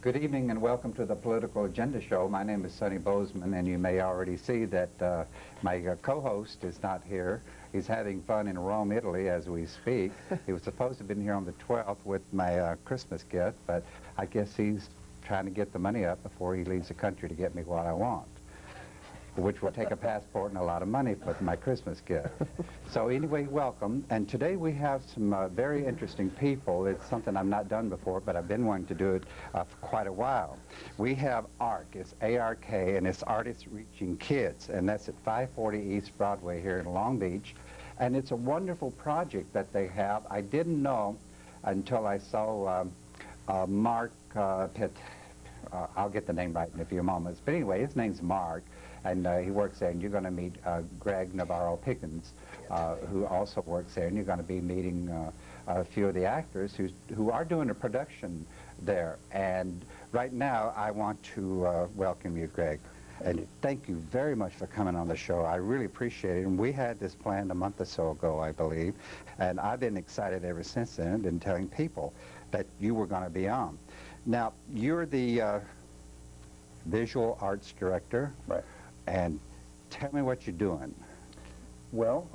Good evening and welcome to the Political Agenda show. My name is Sonny Bozeman, and you may already see that my co-host is not here. He's having fun in Rome, Italy as we speak. He was supposed to have been here on the 12th with my Christmas gift, but I guess he's trying to get the money up before he leaves the country to get me what I want, which will take a passport and a lot of money for my Christmas gift. So anyway, welcome. And today we have some very interesting people. It's something I've not done before, but I've been wanting to do it for quite a while. We have ARK, it's A-R-K, and it's Artists Reaching Kids, and that's at 540 East Broadway here in Long Beach. And it's a wonderful project that they have. I didn't know until I saw Mark Pitt. I'll get the name right in a few moments. But anyway, his name's Mark. And he works there, and you're going to meet Greg Navarro-Pickens, who also works there, and you're going to be meeting a few of the actors who are doing a production there. And right now, I want to welcome you, Greg. And thank you very much for coming on the show. I really appreciate it. And we had this planned a month or so ago, I believe, and I've been excited ever since then, and been telling people that you were going to be on. Now, you're the visual arts director. Right. And tell me what you're doing. Well,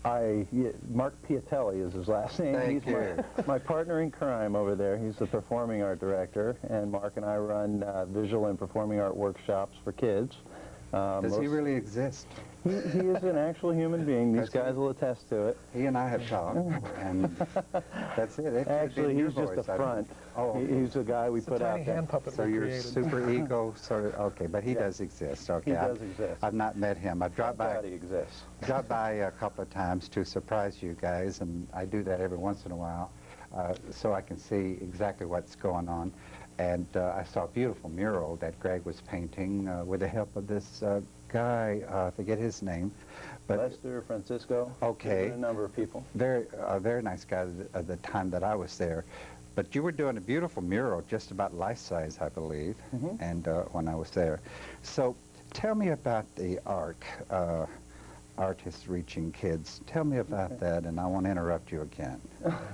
Mark Piatelli is his last name. Thank He's you. my partner in crime over there. He's the performing art director, and Mark and I run visual and performing art workshops for kids. Does he really exist? He is an actual human being. These guys will attest to it. He and I have talked, and that's it. Actually, he's just a front. He's the guy we put out there. Hand puppet So you're super ego, sort of. Okay, but he does exist. Okay, He does exist. I've not met him. I've dropped by. He exists. Dropped by a couple of times to surprise you guys, and I do that every once in a while, so I can see exactly what's going on. And I saw a beautiful mural that Greg was painting with the help of this guy, I forget his name. But Lester, Francisco. Okay. A number of people. Very nice guy at the time that I was there. But you were doing a beautiful mural, just about life size, I believe, and when I was there. So tell me about the ARK, Artists Reaching Kids. Tell me about that, and I won't interrupt you again.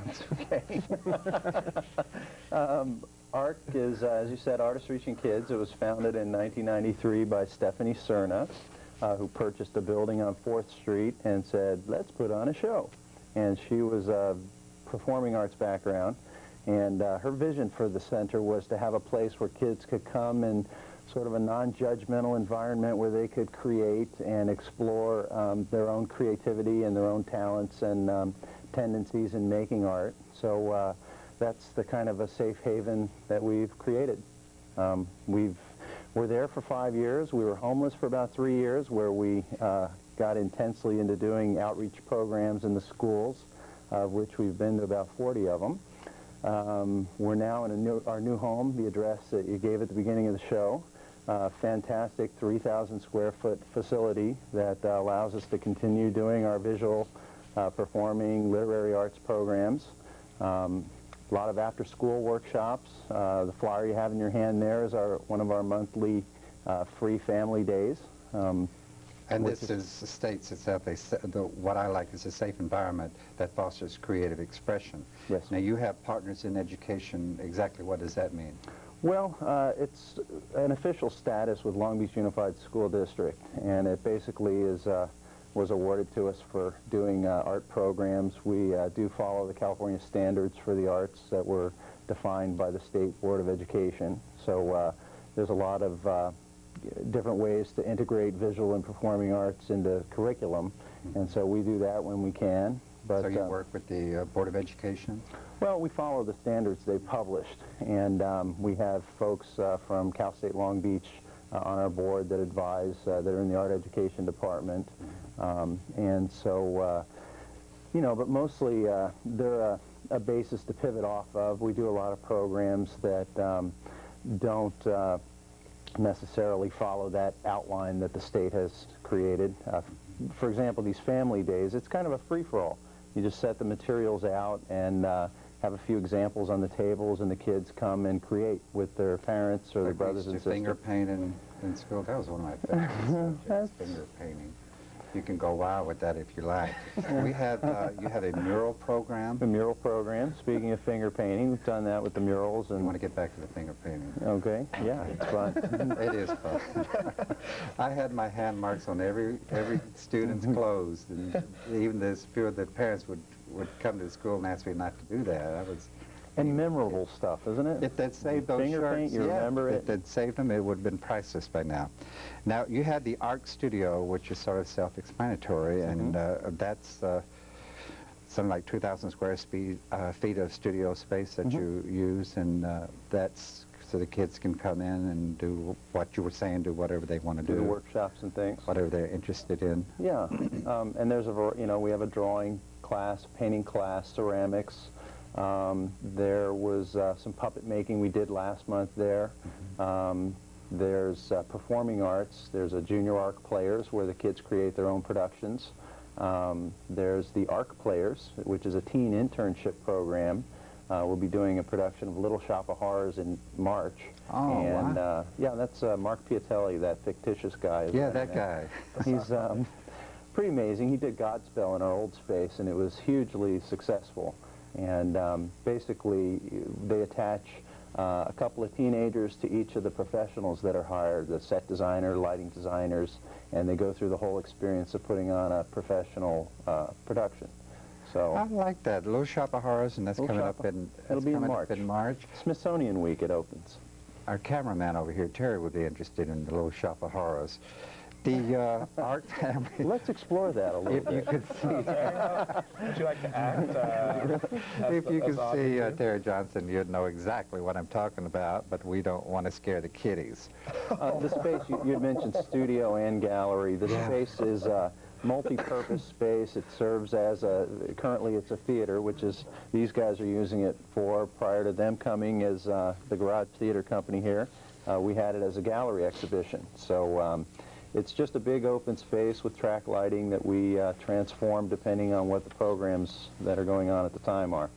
That's okay. ARK is, as you said, Artists Reaching Kids. It was founded in 1993 by Stephanie Cerna, who purchased a building on 4th Street and said, let's put on a show. And she was a performing arts background, and her vision for the center was to have a place where kids could come in sort of a non-judgmental environment where they could create and explore their own creativity and their own talents and tendencies in making art. So that's the kind of a safe haven that we've created. We're there for 5 years. We were homeless for about 3 years, where we got intensely into doing outreach programs in the schools, of which we've been to about 40 of them. We're now in our new home, the address that you gave at the beginning of the show. Fantastic 3,000 square foot facility that allows us to continue doing our visual, performing, literary arts programs. A lot of after-school workshops. The flyer you have in your hand there is one of our monthly free family days. And this states itself, what I like is a safe environment that fosters creative expression. Yes. Now, you have partners in education. Exactly what does that mean? Well, it's an official status with Long Beach Unified School District, and it basically was awarded to us for doing art programs. We do follow the California standards for the arts that were defined by the State Board of Education. So there's a lot of different ways to integrate visual and performing arts into curriculum, and so we do that when we can. But, so you work with the Board of Education? Well, we follow the standards they published, and we have folks from Cal State Long Beach on our board that advise, that are in the art education department. And so, you know, but mostly they're a basis to pivot off of. We do a lot of programs that don't necessarily follow that outline that the state has created. For example, these family days, it's kind of a free-for-all. You just set the materials out and have a few examples on the tables, and the kids come and create with their parents or their brothers and sisters. Finger paint in school. That was one of my favorite subjects, finger painting. You can go wild with that if you like. We have, you have a mural program. The mural program. Speaking of finger painting, we've done that with the murals. I And want to get back to the finger painting. okay, yeah, it's fun. It is fun. I had my hand marks on every student's clothes, and even this few of the parents would come to the school and ask me not to do that. I was. And memorable stuff, isn't it? If they'd saved those finger shirts, paint, you remember it. If they'd saved them, it would have been priceless by now. Now, you had the Ark Studio, which is sort of self-explanatory, and that's something like 2,000 square feet of studio space that you use, and that's so the kids can come in and do what you were saying, do whatever they want to do. The workshops and things. Whatever they're interested in. Yeah, and there's we have a drawing class, painting class, ceramics. There was some puppet making we did last month there. There's performing arts. There's a junior Ark Players where the kids create their own productions. There's the Ark Players, which is a teen internship program. We'll be doing a production of Little Shop of Horrors in March. Oh, and wow. yeah, that's Mark Piatelli, that fictitious guy. Yeah, that guy. He's pretty amazing. He did Godspell in our old space, and it was hugely successful. And basically, they attach a couple of teenagers to each of the professionals that are hired, the set designer, lighting designers, and they go through the whole experience of putting on a professional production. So I like that. Little Shop of Horrors, and that's Little coming Shop up in it'll be in coming up in March. Smithsonian Week it opens. Our cameraman over here, Terry, would be interested in the Little Shop of Horrors. The art family. Let's explore that a little If bit. you could see, Would you like to act? if you could see Terry Johnson, you'd know exactly what I'm talking about. But we don't want to scare the kiddies. The space, you had mentioned studio and gallery. The space is a multi-purpose space. It serves as currently it's a theater, which is, these guys are using it for, prior to them coming as the Garage Theater Company here, we had it as a gallery exhibition. So it's just a big open space with track lighting that we transform depending on what the programs that are going on at the time are.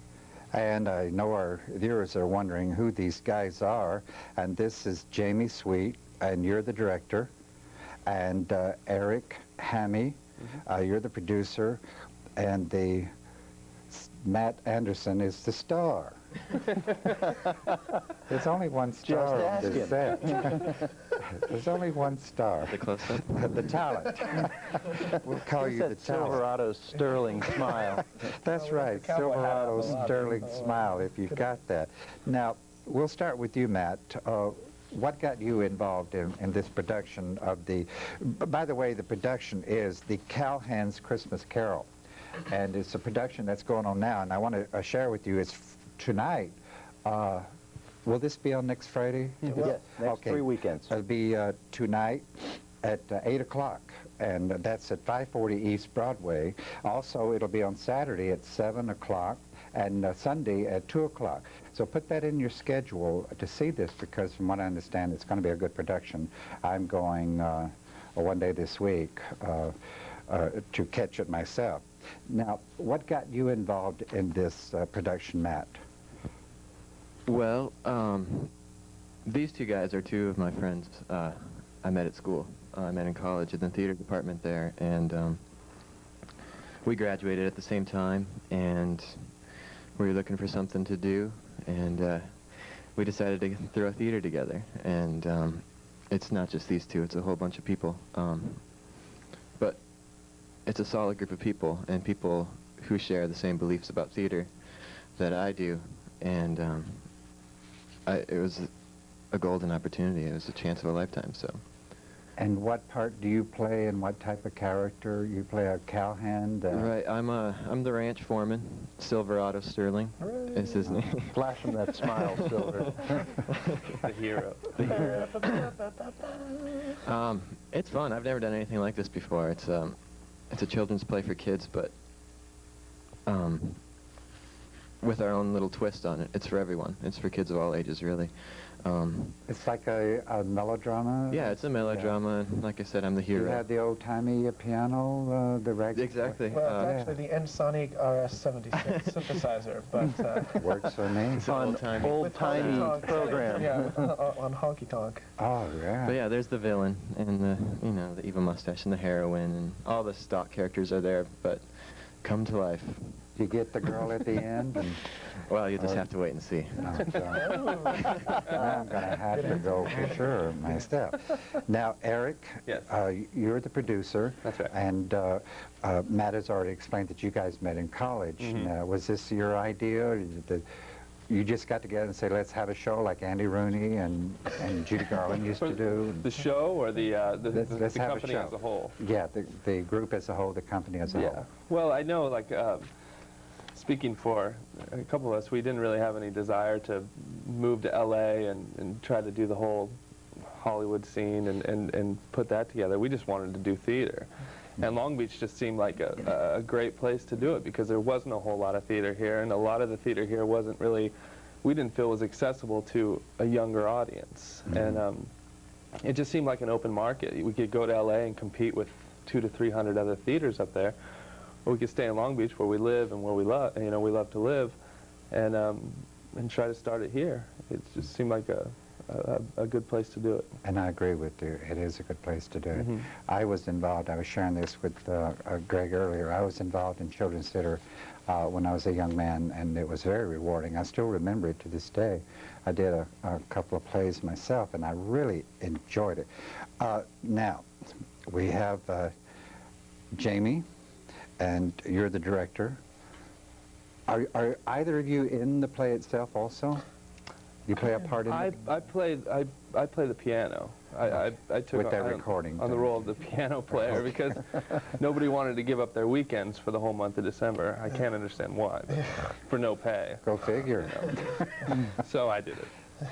And I know our viewers are wondering who these guys are. And this is Jamie Sweet, and you're the director. And Eric Hammy, you're the producer. And Matt Anderson is the star. There's only one star on this set. There's only one star. The close-up? The talent. We'll call you the That talent. Silverado's sterling smile. That's right, Silverado's sterling smile, if you've got that. Now, we'll start with you, Matt. What got you involved in this production of the... By the way, the production is the Cowhands Christmas Carol. And it's a production that's going on now, and I want to share with you, it's tonight. Will this be on next Friday? Yes, next 3 weekends. It'll be tonight at 8 o'clock, and that's at 540 East Broadway. Also, it'll be on Saturday at 7 o'clock, and Sunday at 2 o'clock. So put that in your schedule to see this, because from what I understand, it's going to be a good production. I'm going one day this week to catch it myself. Now, what got you involved in this production, Matt? Well, these two guys are two of my friends I met at school. I met in college in the theater department there, and we graduated at the same time, and we were looking for something to do, and we decided to throw a theater together. And it's not just these two, it's a whole bunch of people. But it's a solid group of people, and people who share the same beliefs about theater that I do, and it was a golden opportunity. It was a chance of a lifetime. So. And what part do you play, and what type of character? You play a cowhand? Right, I'm the ranch foreman. Silverado Sterling is his name. Flash him that smile, Silver. The hero. It's fun. I've never done anything like this before. It's a children's play for kids, but with our own little twist on it. It's for everyone. It's for kids of all ages, really. It's like a melodrama? Yeah, it's a melodrama. And like I said, I'm the You hero. had the old-timey piano, the rag. Exactly. Well, it's actually the Ensoniq RS-76 synthesizer, but Works for me. It's an On old-timey. old-timey honky-tonk program. Yeah, on honky tonk. Oh, yeah. But yeah, there's the villain and the, you know, the evil mustache and the heroine and all the stock characters are there, but come to life. You get the girl at the end? And, Well, you just have to wait and see. now I'm going to have to go for sure myself. Now, Eric, Yes. You're the producer. That's right. And Matt has already explained that you guys met in college. Now, was this your idea? Or you just got together and say, let's have a show like Andy Rooney and Judy Garland used to do? The show or the Let's have a company show. as a whole? Yeah, the group as a whole, the company as a Yeah. whole. Well, I know, like, speaking for a couple of us, we didn't really have any desire to move to LA and try to do the whole Hollywood scene and put that together. We just wanted to do theater. And Long Beach just seemed like a great place to do it because there wasn't a whole lot of theater here, and a lot of the theater here wasn't really, we didn't feel was accessible to a younger audience. And it just seemed like an open market. We could go to LA and compete with 200 to 300 other theaters up there, or we could stay in Long Beach where we live and where we love, you know, we love to live, and try to start it here. It just seemed like a good place to do it. And I agree with you. It is a good place to do it. I was involved, I was sharing this with Greg earlier, I was involved in children's theater when I was a young man, and it was very rewarding. I still remember it to this day. I did a couple of plays myself, and I really enjoyed it. Now, we have Jamie, and you're the director. Are either of you in the play itself also? You play a part in it? I play the piano. I took With that on recording, the don't role you? of the piano player because nobody wanted to give up their weekends for the whole month of December. I can't understand why, but for no pay. Go figure. So I did it.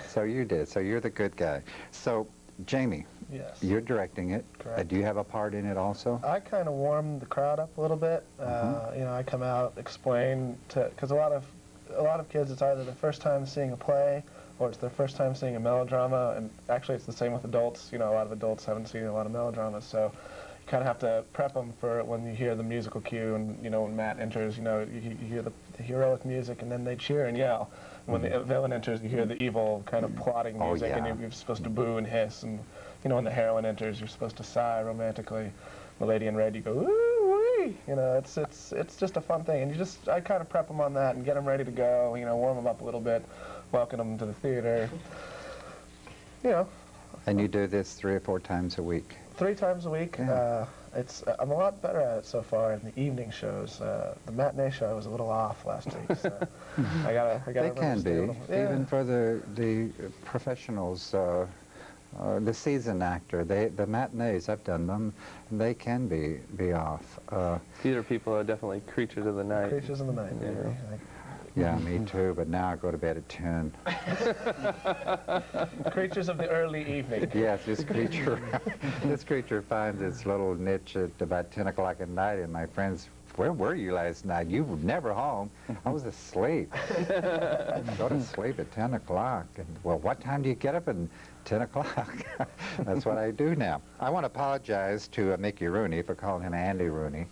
So you did. So you're the good guy. So, Jamie, Yes. you're directing it. Correct. Do you have a part in it also? I kind of warm the crowd up a little bit. You know, I come out, explain to, because a lot of kids, it's either their first time seeing a play or it's their first time seeing a melodrama, and actually it's the same with adults. You know, a lot of adults haven't seen a lot of melodramas, so you kind of have to prep them for when you hear the musical cue, and you know, when Matt enters, you know, you hear the heroic music, and then they cheer and yell. When the villain enters, you hear the evil kind of plotting Oh, music, yeah. and you're supposed to boo and hiss, and you know, when the heroine enters, you're supposed to sigh romantically. The lady in red, you go, ooh wee. You know, it's just a fun thing, and I kind of prep them on that and get them ready to go. You know, warm them up a little bit, welcome them to the theater. You know. And you do this 3 or 4 times a week? 3 times a week. Yeah. I'm a lot better at it so far in the evening shows. The matinee show was a little off last week, so I gotta They can be, remember to stay a little- even for the professionals, the seasoned actor. The matinees, I've done them, and they can be off. Theater people are definitely creatures of the night. Creatures in the night, Yeah. baby. Yeah, me too, but now I go to bed at 10. Creatures of the early evening. Yes, this creature finds its little niche at about 10 o'clock at night, and my friends, where were you last night? You were never home. I was asleep. Go to sleep at 10 o'clock. And, well, what time do you get up at 10 o'clock? That's what I do now. I want to apologize to Mickey Rooney for calling him Andy Rooney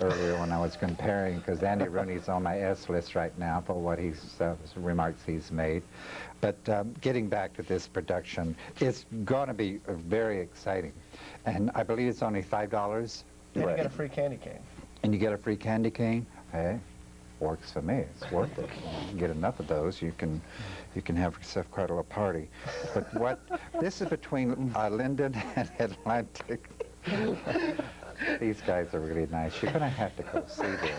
earlier when I was comparing, because Andy Rooney's on my S list right now for what remarks he's made. But getting back to this production, it's going to be very exciting. And I believe it's only $5. And you get a free candy cane. And you get a free candy cane. Hey, works for me. It's worth it. You get enough of those, you can have yourself quite a little party. But this is between Linden and Atlantic. These guys are really nice. You're going to have to go see this.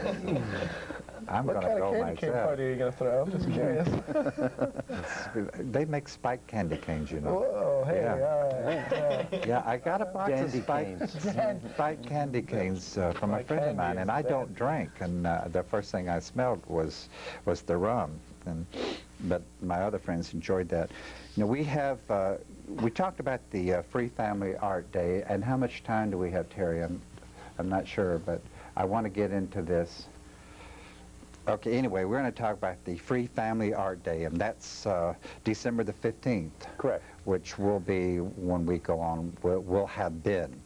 I'm going to go What kind of candy cane myself. party are you going to throw? I'm just curious. They make spiked candy canes, you know. Whoa, hey, Yeah. all right. Yeah, I got a box of Candy spiked candy canes from a Spiked friend of candy mine, and I is don't drink. And the first thing I smelled was the rum. But my other friends enjoyed that. You know, we talked about the Free Family Art Day, and how much time do we have, Terry? I'm not sure, but I want to get into this. Okay, anyway, we're going to talk about the Free Family Art Day, and that's December the 15th. Correct. Which will be, when we go on, will have been.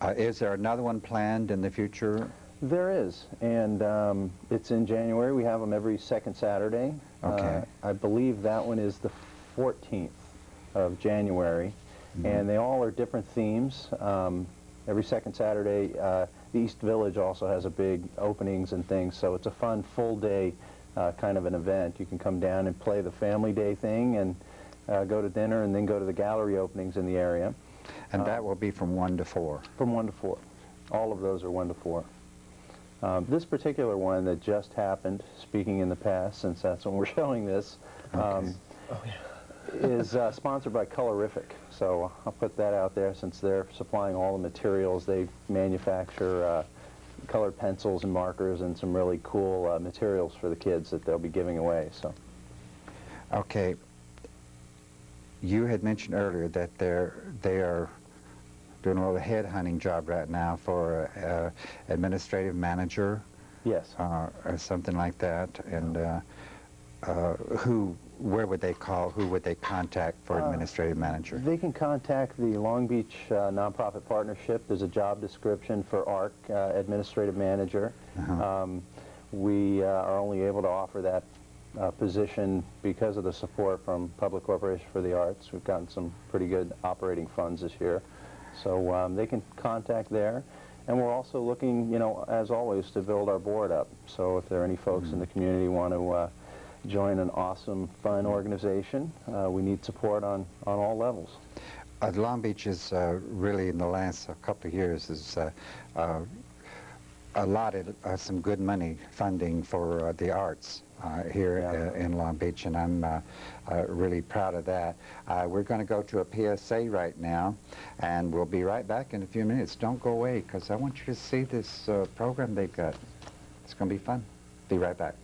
Is there another one planned in the future? There is, and it's in January. We have them every second Saturday. Okay. I believe that one is the 14th of January, and they all are different themes. Every second Saturday, the East Village also has a big openings and things, so it's a fun full day kind of an event. You can come down and play the Family Day thing and go to dinner and then go to the gallery openings in the area. And that will be from 1 to 4? From 1 to 4. All of those are 1 to 4. This particular one that just happened, speaking in the past, since that's when we're showing this, is sponsored by Colorific. So I'll put that out there since they're supplying all the materials. They manufacture colored pencils and markers and some really cool materials for the kids that they'll be giving away. So. Okay. You had mentioned earlier that they are doing a little headhunting job right now for administrative manager. Yes. Or something like that. And where would they call? Who would they contact for administrative manager? They can contact the Long Beach Nonprofit Partnership. There's a job description for Ark administrative manager. We are only able to offer that position because of the support from Public Corporation for the Arts. We've gotten some pretty good operating funds this year. So they can contact there. And we're also looking, you know, as always, to build our board up. So if there are any folks in the community who want to join an awesome, fun organization, we need support on all levels. Long Beach is really, in the last couple of years, has allotted some good money funding for the arts here in Long Beach, and I'm really proud of that. We're going to go to a PSA right now, and we'll be right back in a few minutes. Don't go away, because I want you to see this program they've got. It's going to be fun. Be right back.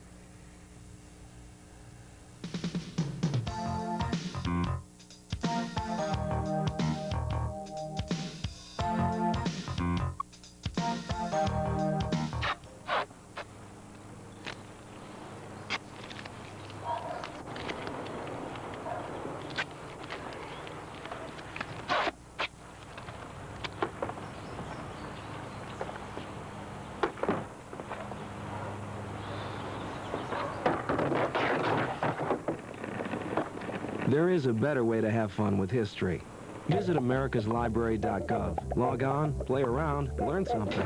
There is a better way to have fun with history. Visit americaslibrary.gov. Log on, play around, learn something.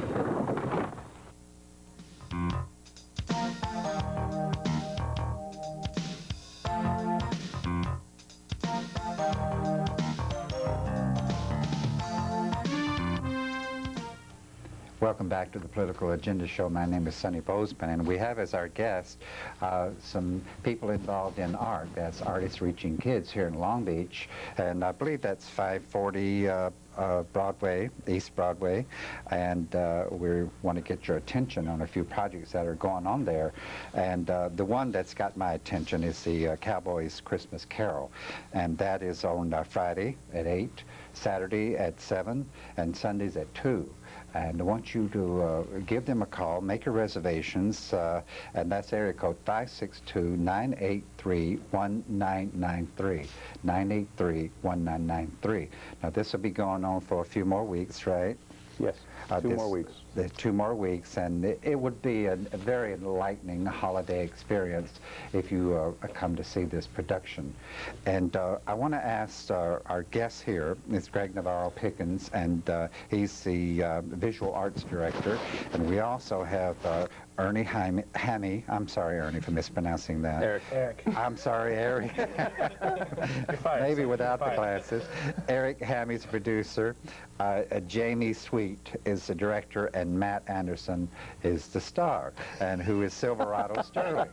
Welcome back to the Political Agenda Show. My name is Sonny Bozeman, and we have as our guest some people involved in art. That's Artists Reaching Kids here in Long Beach, and I believe that's 540 Broadway, East Broadway, and we want to get your attention on a few projects that are going on there. And the one that's got my attention is the Cowboys Christmas Carol, and that is on Friday at 8, Saturday at 7, and Sundays at 2. And I want you to give them a call, make your reservations, and that's area code 562-983-1993, 983-1993. Now, this will be going on for a few more weeks, right? Yes, 2 more weeks. 2 more weeks, and it would be a very enlightening holiday experience if you come to see this production. And I want to ask our guest here, is Greg Navarro-Pickens, and he's the visual arts director, and we also have Ernie Hammy. I'm sorry, Ernie, for mispronouncing that. Eric. I'm sorry, Eric. You're fired, Maybe son. without You're the fired. glasses. Eric Hammy's the producer. Jamie Sweet is the director, and Matt Anderson is the star, and who is Silverado Sterling.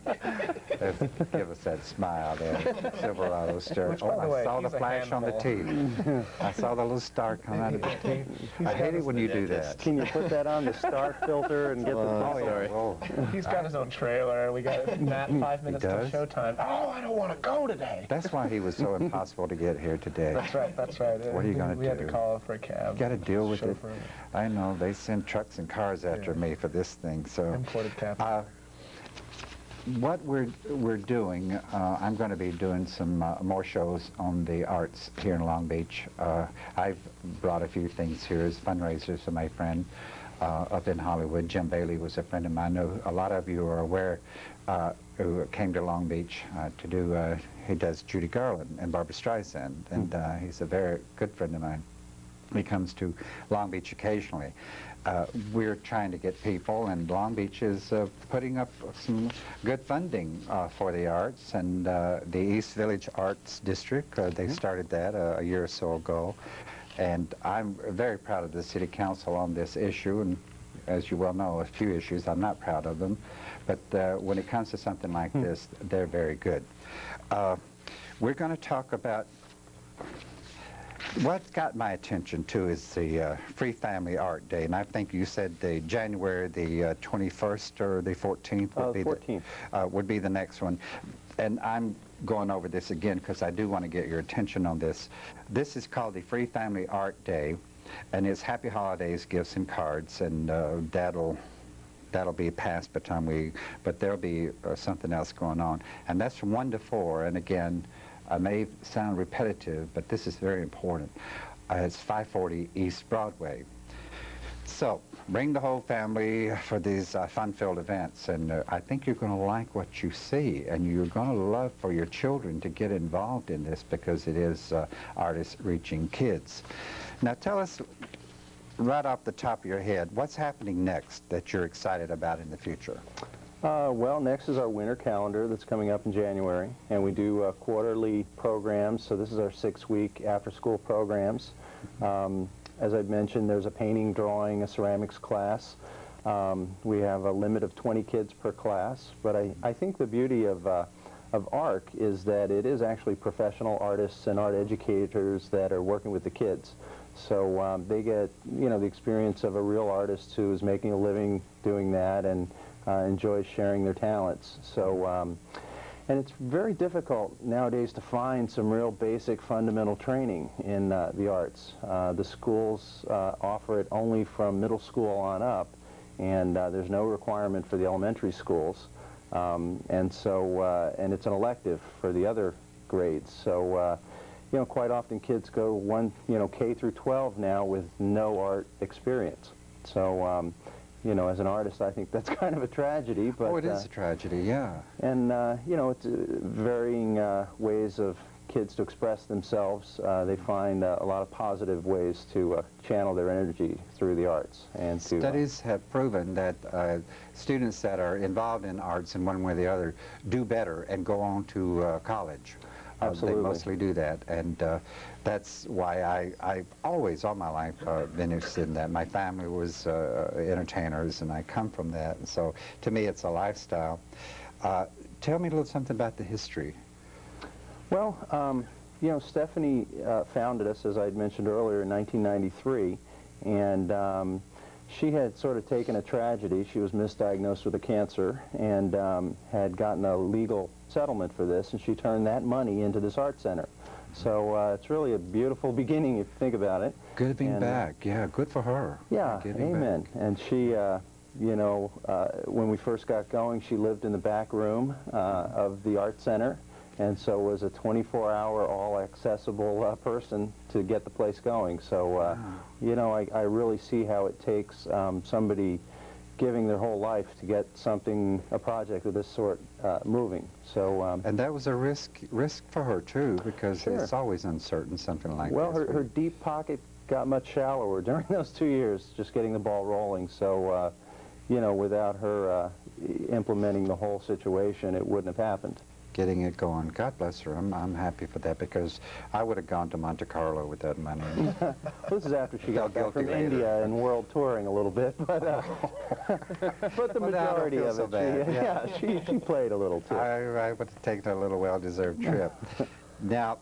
Give us that smile there, Silverado Sterling. Which, by the way, I saw the he's a flash on the handful. teeth. I saw the little star come out of the teeth. I hate it when you do that. Can you put that on the star filter and get the Oh, yeah. story? Oh. He's got his own trailer. We got Matt 5 minutes till does? showtime. Oh, I don't want to go today. That's why he was so impossible to get here today. That's right. That's right. What are you gonna We had do? to call for a cab. You got to deal with it. Chauffeur him. I know, they send trucks and cars after Yeah. me for this thing, so. Imported capital. what we're doing, I'm going to be doing some more shows on the arts here in Long Beach. I've brought a few things here as fundraisers for my friend up in Hollywood. Jim Bailey was a friend of mine. I know a lot of you are aware who came to Long Beach to do, he does Judy Garland and Barbra Streisand, and he's a very good friend of mine. He comes to Long Beach occasionally. We're trying to get people, and Long Beach is putting up some good funding for the arts, and the East Village Arts District, they started that a year or so ago, and I'm very proud of the City Council on this issue, and as you well know, a few issues I'm not proud of them, but when it comes to something like this, they're very good. We're going to talk about what got my attention, too, is the Free Family Art Day, and I think you said the January the 21st or the 14th would be 14th. Would be the next one. And I'm going over this again because I do want to get your attention on this. This is called the Free Family Art Day, and it's Happy Holidays, gifts and cards, and that'll be past by the time but there'll be something else going on. And that's from 1 to 4, and again, I may sound repetitive, but this is very important. It's 540 East Broadway. So, bring the whole family for these fun-filled events, and I think you're going to like what you see, and you're going to love for your children to get involved in this because it is artists reaching kids. Now, tell us right off the top of your head, what's happening next that you're excited about in the future? Well, next is our winter calendar that's coming up in January, and we do quarterly programs, so this is our 6-week after-school programs. As I'd mentioned, there's a painting, drawing, a ceramics class. We have a limit of 20 kids per class, but I think the beauty of ARC is that it is actually professional artists and art educators that are working with the kids. So they get, the experience of a real artist who is making a living doing that and enjoys sharing their talents. So, and it's very difficult nowadays to find some real basic fundamental training in the arts. The schools offer it only from middle school on up, and there's no requirement for the elementary schools. And so, and it's an elective for the other grades. So, quite often kids go K through 12 now with no art experience. So, as an artist, I think that's kind of a tragedy. But, it is a tragedy, yeah. And, it's varying ways of kids to express themselves. They find a lot of positive ways to channel their energy through the arts. And Studies have proven that students that are involved in arts in one way or the other do better and go on to college. Absolutely. They mostly do that, and that's why I've always, all my life, been interested in that. My family was entertainers, and I come from that, and so to me it's a lifestyle. Tell me a little something about the history. Well, Stephanie founded us, as I'd mentioned earlier, in 1993, and she had sort of taken a tragedy. She was misdiagnosed with a cancer and had gotten a legal settlement for this, and she turned that money into this art center. So it's really a beautiful beginning if you think about it. Good being back, yeah, good for her. Yeah, amen. Back. And she, when we first got going, she lived in the back room of the art center, and so was a 24-hour all-accessible person to get the place going. So, I really see how it takes somebody giving their whole life to get a project of this sort moving. So, and that was a risk for her too, because sure. It's always uncertain, something like well, this. Well, her deep pocket got much shallower during those 2 years, just getting the ball rolling. So, without her implementing the whole situation, it wouldn't have happened. Getting it going. God bless her. I'm happy for that, because I would have gone to Monte Carlo with that money. This is after she got back from India and world touring a little bit, but the majority of it, she played a little too. I would have taken a little well-deserved trip. Now,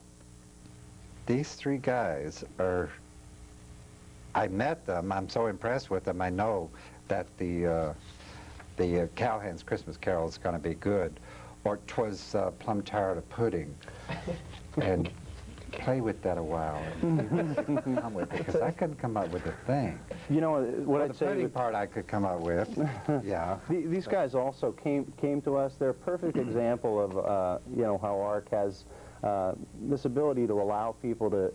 these three guys I met them. I'm so impressed with them. I know that the Cowhands Christmas Carol is going to be good. Or 'twas plum tired of pudding. And play with that a while and see what you can come with, because I couldn't come up with a thing. You know, what Well, I'd the say pretty with part I could come up with, yeah. these guys also came to us. They're a perfect example of, you know, how ARC has this ability to allow people to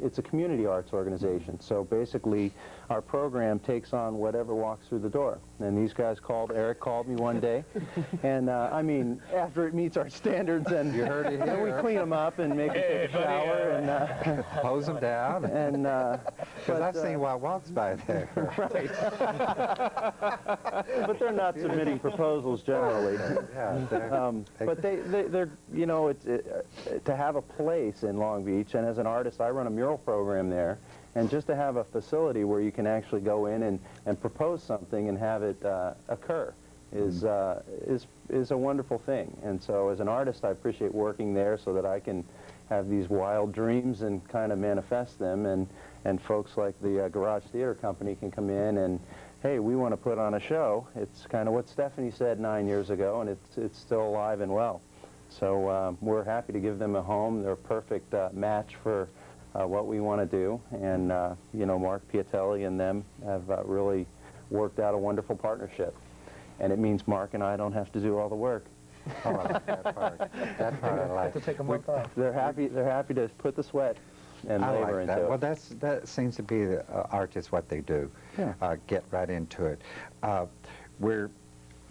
it's a community arts organization. So basically, our program takes on whatever walks through the door. And these guys Eric called me one day, and I mean, after it meets our standards, and You heard it then we here. clean them up and make them take a shower, and Hose them down. and Because I've seen wild walks by there. right. But they're not submitting proposals generally. Yeah, But they're, you know, to have a place in Long Beach, and as an artist, I run a mural program there, and just to have a facility where you can actually go in and propose something and have it occur is a wonderful thing. And so as an artist, I appreciate working there so that I can have these wild dreams and kind of manifest them, and folks like the Garage Theater Company can come in and, hey, we want to put on a show. It's kind of what Stephanie said 9 years ago, and it's still alive and well. So we're happy to give them a home. They're a perfect match for what we want to do. And, you know, Mark Piatelli and them have really worked out a wonderful partnership. And it means Mark and I don't have to do all the work. Oh, I like that part. That part I Have like. to take a month off. They're happy to put the sweat and I labor like into that. it. Well, that seems to be the artists what they do. Yeah. Get right into it. We're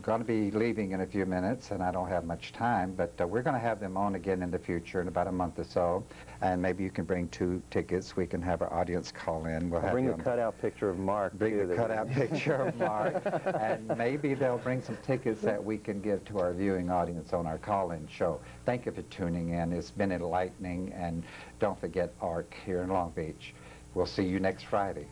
going to be leaving in a few minutes, and I don't have much time, but we're going to have them on again in the future in about a month or so, and maybe you can bring 2 tickets. We can have our audience call in. We'll have Bring you the on- cutout picture of Mark. Bring too, the that- cutout picture of Mark, and maybe they'll bring some tickets that we can give to our viewing audience on our call-in show. Thank you for tuning in. It's been enlightening, and don't forget ARC here in Long Beach. We'll see you next Friday.